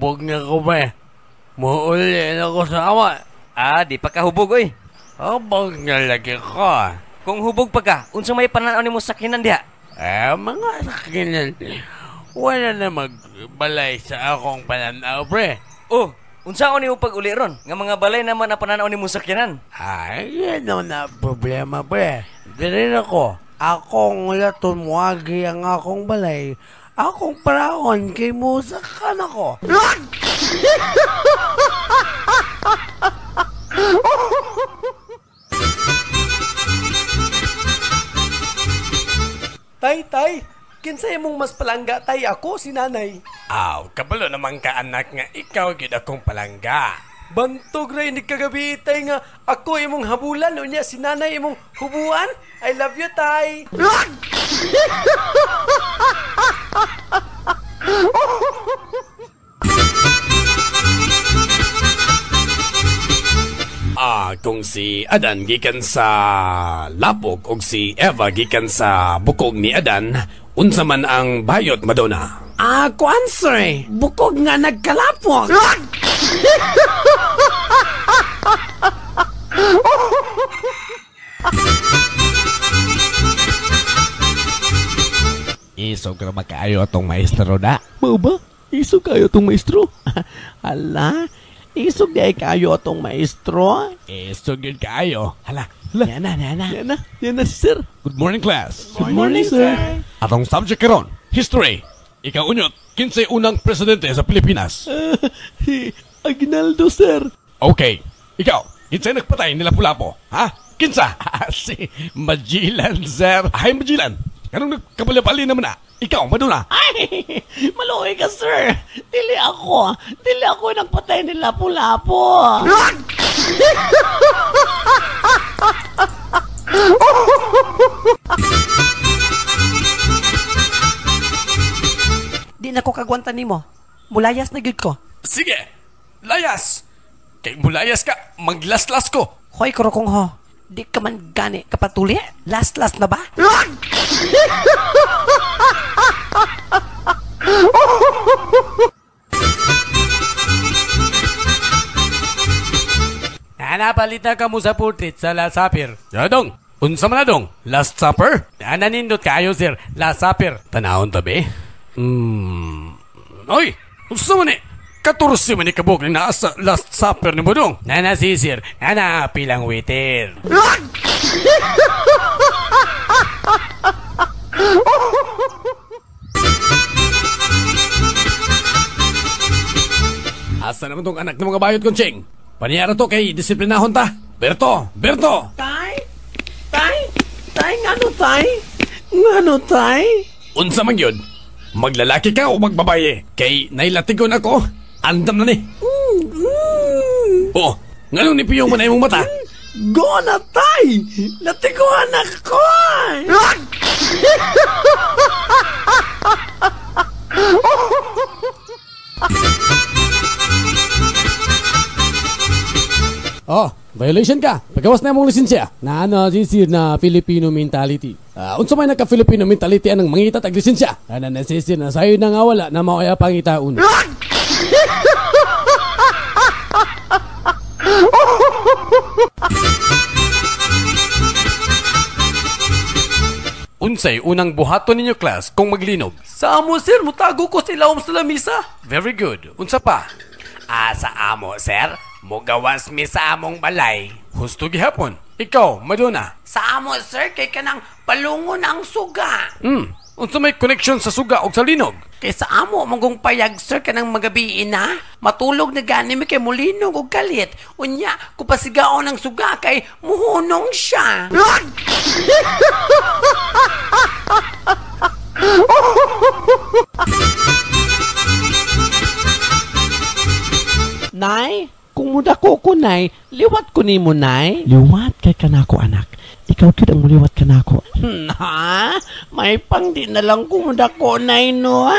hubog na ko ba? Muuli na ko sa ama. Di pa ka hubog oy. Hubog na lagi ko. Kung hubog pa ka, unsa may pananaw nimo sakyanan diha? Mga sakinan, wala na magbalay sa akong pananaw, pre. Oh, unsa nimo pag uli ron? Nga mga balay naman na pananaw nimo sakyanan. Yan na problema, pre. Dili ako. Akong laton muagi ang akong balay. Akong paraon kay musakan ako. Tay, kinsay mong mas palangga tay ako si nanay. Kabalo naman ka anak nga ikaw gid akong palangga. Bantog ra ini kagabi tay nga ako imong habulan unya si nanay imong hubuan. I love you tay. Kung si Adan gikan sa lapok ug si Eva gikan sa bukog ni Adan, unsa man ang bayot, Madonna? Kuan sir, bukog nga nagkalapok. Isog ra makaayo atong maestro da. Mao ba? Isog kayo atong maestro? Hala, isog di kayo atong maestro. Isog yun kaayo. Hala, yan na si sir. Good morning, class. Good morning, sir. Atong subject karon, history. Ikaw unyot, kinsay unang presidente sa Pilipinas? Aguinaldo, sir. Okay. Ikaw, kinsay nagpatay ni Lapu-Lapu? Ha? Kinsa? Si Magellan, sir. Ay, Magellan. Anong nagkabali-bali naman na? Ikaw, Madonna. Ay, maluwi ka, sir. Dili ako nagpatay ni Lapu-Lapu. Di na ko kagwantan nimo. Mulayas na gyud ko. Sige, layas. Kay mulayas ka, maglaslas ko. Hoy kurokong ho. Di ka man gani kapatuli? Last na ba? Napalita ka mo sa portrait sa Last Supper. Dong, unsa man na dong? Last Supper? Nanindot kayo, sir. Last Supper. Tanahon tabi? Oy, unsa man ni? 14 man ni kabog ni naa sa Last Supper ni mo dong. Nana si sir. Nana pilang waiter. Asa naman tong anak ng mga bayot kong Cheng? Paniyara to kay disiplinahon ta. Berto! Tay, ngano tay? Unsa man yun? Maglalaki ka o magbabaye? Kay nailatigon ako. Andam na ni. Oh, nganong nipiyong mo na imong mata? Go na tay! Natiguan ako! Violation ka. Pagawas na mong lisensya. Na sisir na Filipino mentality. Unsa may nagka-Filipino mentality anang mangita tag lisensya? Nasisir na sayo na nga wala na maoya pangitaon. Unsay unang buhaton ninyo, class, kung maglinog? Sa amo sir, mutago ko sa ilawom sa lamisa. Very good. Unsa pa? Sa amo, sir. Mugawas mi sa among balay. Husto gihapon. Ikaw, Madonna. Sa amo, sir, kay kanang palungon ang suga. Unsa may connection sa suga o sa linog? Kay sa amo, manggong payag, sir, kanang magabi na. Matulog na gani mi kay mulinog o galit. Unya, kupasigaon ang suga kay muhunong siya. Nay, kung mudako ko, nay, liwat ko ni mo, nay. Liwat kay kanako, anak. Ikaw gyud ang muliwat kanako. Ha? May pang di na lang kung mudako, nay, no?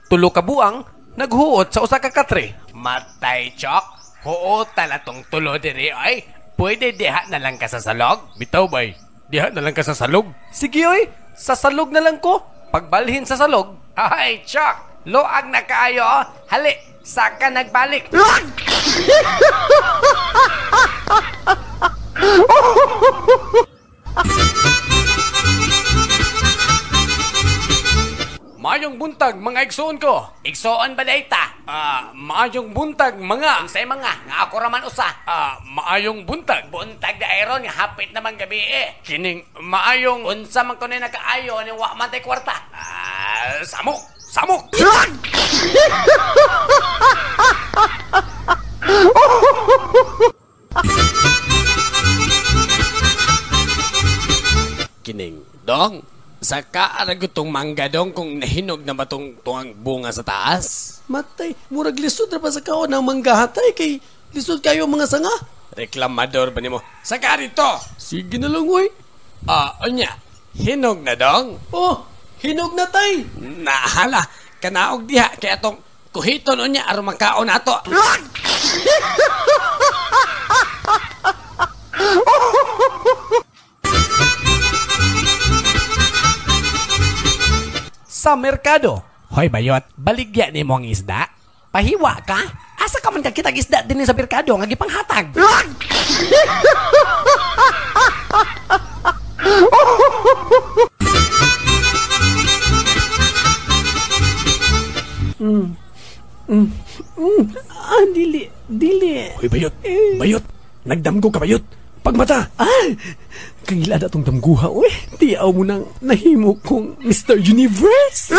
Tulo ka buang, naghuot sa usa ka katre. Matay, Chok. Oo, talatong tulo diri, ay. Pwede diha na lang ka sa salog? Bitaw bay, diha na lang ka sa salog? Sige oy, sa salog na lang ko. Pagbalhin sa salog. Ay, Chok! Luag na kaayo, oh. Hali, saka nagbalik. Maayong buntag, mga igsoon ko. Igsoon ba dayta? Maayong buntag, mga. Unsay mga, nga ako raman usa. Maayong buntag. Buntag da iron, nga hapit naman gabi eh. Kining maayong... Unsa man ko na nakaayo, ni wa man tay kwarta. Samok! Samok! Kining, dong. Saka aragutong mangga dong kung nahinog na ba tong tuwang bunga sa taas? Matay, murag lisod na pa sa kaon ng manggahatay kay lisod kayo mga sanga. Reklamador ba nimo? Saka rito! Sige na lang oy. Onya, hinog na dong. Oh, hinog na tay. Nahala, kanaog diha kaya tong kuhiton onya aron makaon nato. Sa merkado. Hoy bayot, baligya ni mong isda. Pahiwa ka? Asa ka man kakitag isda din sa merkado nga gipanghatag? Dili. Hoy bayot, bayot, nagdamgo ka bayot. Pagmata! Kangila na tong damguha oy. Tiyaw mo nang nahimo kong Mr. Universe.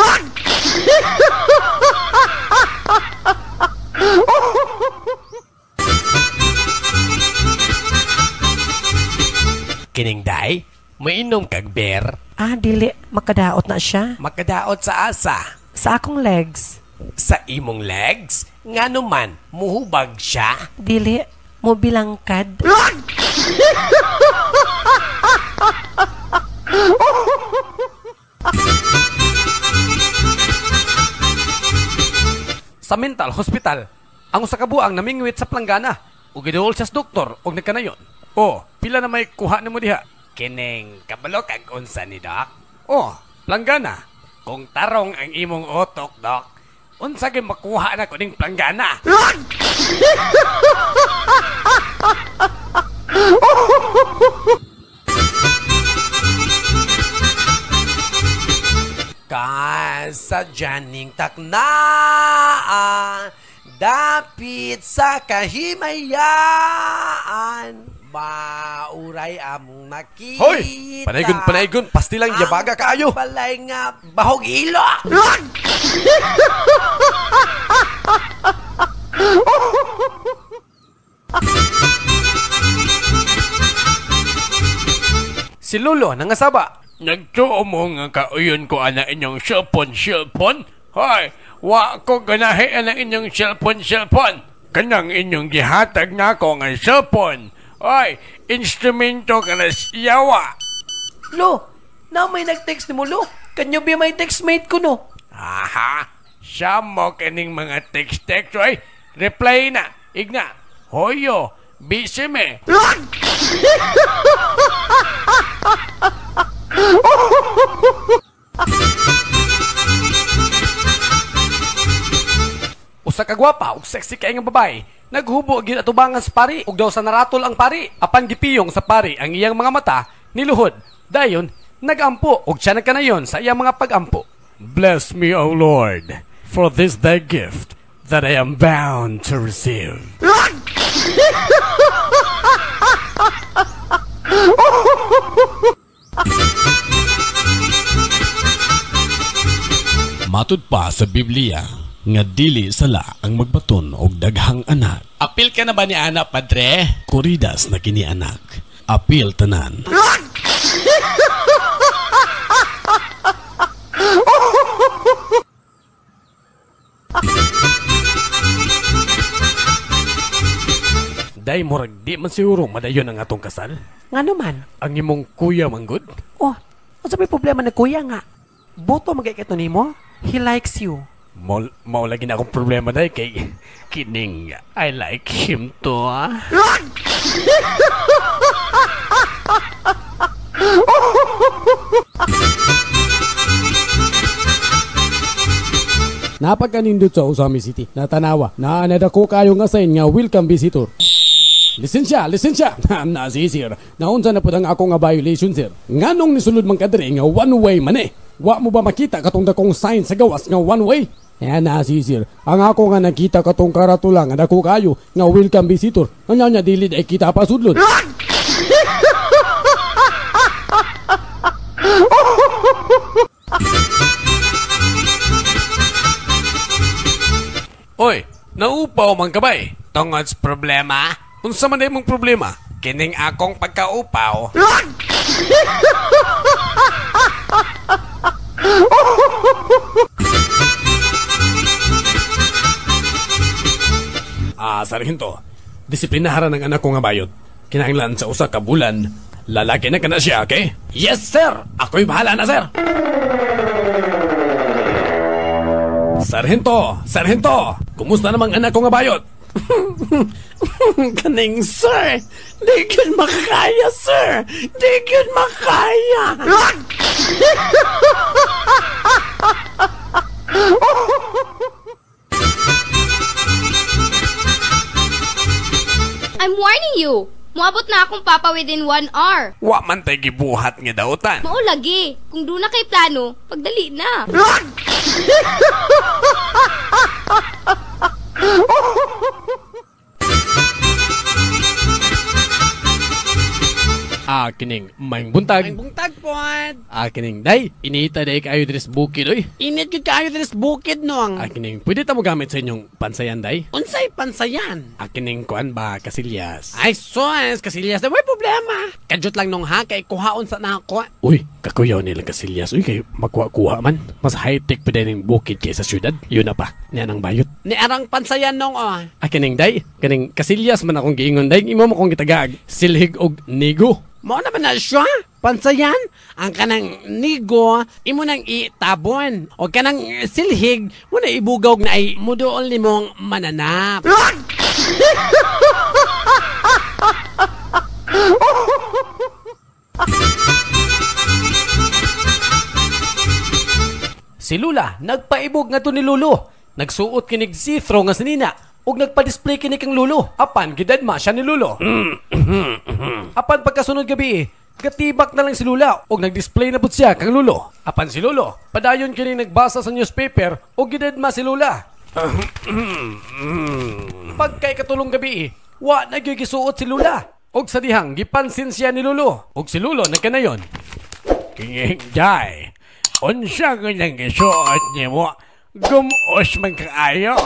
Kining day, mainom kag beer. Dili. Makadaot na siya. Makadaot sa asa. Sa akong legs. Sa imong legs? Ngano man, muhubag siya? Dili. Mo bilangkad. Sa mental hospital, ang usa ka buang namingwit sa planggana. Ug giduol siya sa doktor og nagkanayon. Pila na may kuha nimo diha? Kining kabalo kag unsa ni Doc? Planggana. Kung tarong ang imong utok, Doc, unsa gyud makuha na kuning planggana? Kasadya ning taknaan, dapit sa kahimayaan, mauray among nakita. Hoy! Panaygon, pastilang yabaga kaayo. Ang balay nga bahog ilok. Si Lolo nangasaba. Nagtuo mo nga kauyon ko ana inyong cellphone? Hoy, wa ko ganahi ana inyong cellphone. Kanang inyong gihatag na ako nga cellphone. Hoy, instrumento ka na siyawa. Lo, na may nag-text ni mo lo. Kanyo ba may textmate ko no? Aha, siya mo kaning mga text, oy. Reply na, igna. Hoyo, busy me. Usa ka gwapa ug sexy kay nga babae. Naghubo gyud atubangan sa pari ug daw sa naratol ang pari. Apan gipiyong sa pari ang iyang mga mata niluhod. Dayon nagampo ug siya nagkanayon sa iyang mga pagampo. Bless me, O Lord, for this thy gift that I am bound to receive. Matud pa sa Biblia nga dili sala ang magbaton og daghang anak. Apil ka na ba ni Ana, Padre? Kuridas na kini anak. Apil tanan. Day murag di man siguro madayon ang atong kasal. Ngano man? Ang imong kuya manggod. Ano may problema na kuya nga? Boto magkakito nimo? He likes you. Mao lagi na akong problema day kay Kining, I like him to. Napagkanindot sa Usami City. Natanawa. Naanad ako kayo nga sign nga welcome visitor. Lisensya! Nasisir. Naunsa na po ang ako nga violation, sir. Nganong nisulod man kadre nga one way man eh. Wa mo ba makita katong dakong sign sa gawas nga one way? Nasisir. Ang ako nga nakita katong karatula nga dako kayo nga welcome visitor. Anya dilid ay kita pa sudlod. Oy, naupaw man ka ba eh? Tungods problema? Unsa man imong problema? Kining akong pagkaupaw. Sarhinto. Disiplinaharan ng anak ko nga bayot. Kinahanglan sa usa ka bulan. Lalaki na kana siya, okay? Yes, sir! Ako'y bahala na, sir! Sarhento! Kumusta namang anak ko nga bayot? Kaning, sir! Di yun makakaya, sir! Di yun makaya! I'm warning you! Muabot na akong papa within 1 hour. Wa man tay gibuhat nga dautan. Mao lagi. Kung doon na kay plano, pagdali na. Kining, maing buntag. Ang buntag pod. Kining, day, inita day kayo dres bukid, oy. Init yun kayo dres bukid noang. Kining, pwede ta mo gamit sa inyong pansayan, day? Unsay pansayan? Kining, kuan ba, kasilyas? Ay sos, kasilyas na may problema. Kadyot lang nung ha, kay kuhaon sa nako. Uy, kakuyaw nila kasilyas, uy, kay makuha-kuha man. Mas high-tech pa din yung bukid kaysa syudad. Yun na pa, niyan ang bayot. Ni arang pansayan nung Kining, day, kining kasilyas man akong giingon, day, imo mo kong gitagag, silhig og nigo. Mao naman na siya. Pansayan, ang kanang nigo, imo nang itabon. O kanang silhig, mo na ibugawg na ay muduol ni mong mananap. Si Lula, nagpaibog nga to ni Lulo. Nagsuot kinig see-through nga sinina. Ug nagpa-display kini kang Lulo. Apan, gidadma siya ni Lulo. Apan pagkasunod gabi, gatibak na lang si Lula. Ug nag-display na pud siya kang Lulo. Apan si Lulo, padayon kini nagbasa sa newspaper. Ug gidadma si Lula. Pagkay katulong gabi, wa nagigisuot si Lula. Ug sa dihang, gipansin siya ni Lulo. Ug si Lulo nagkanayon. Kinging jay, unsa ko nang gisuot niya mo? Gumos man kaayo.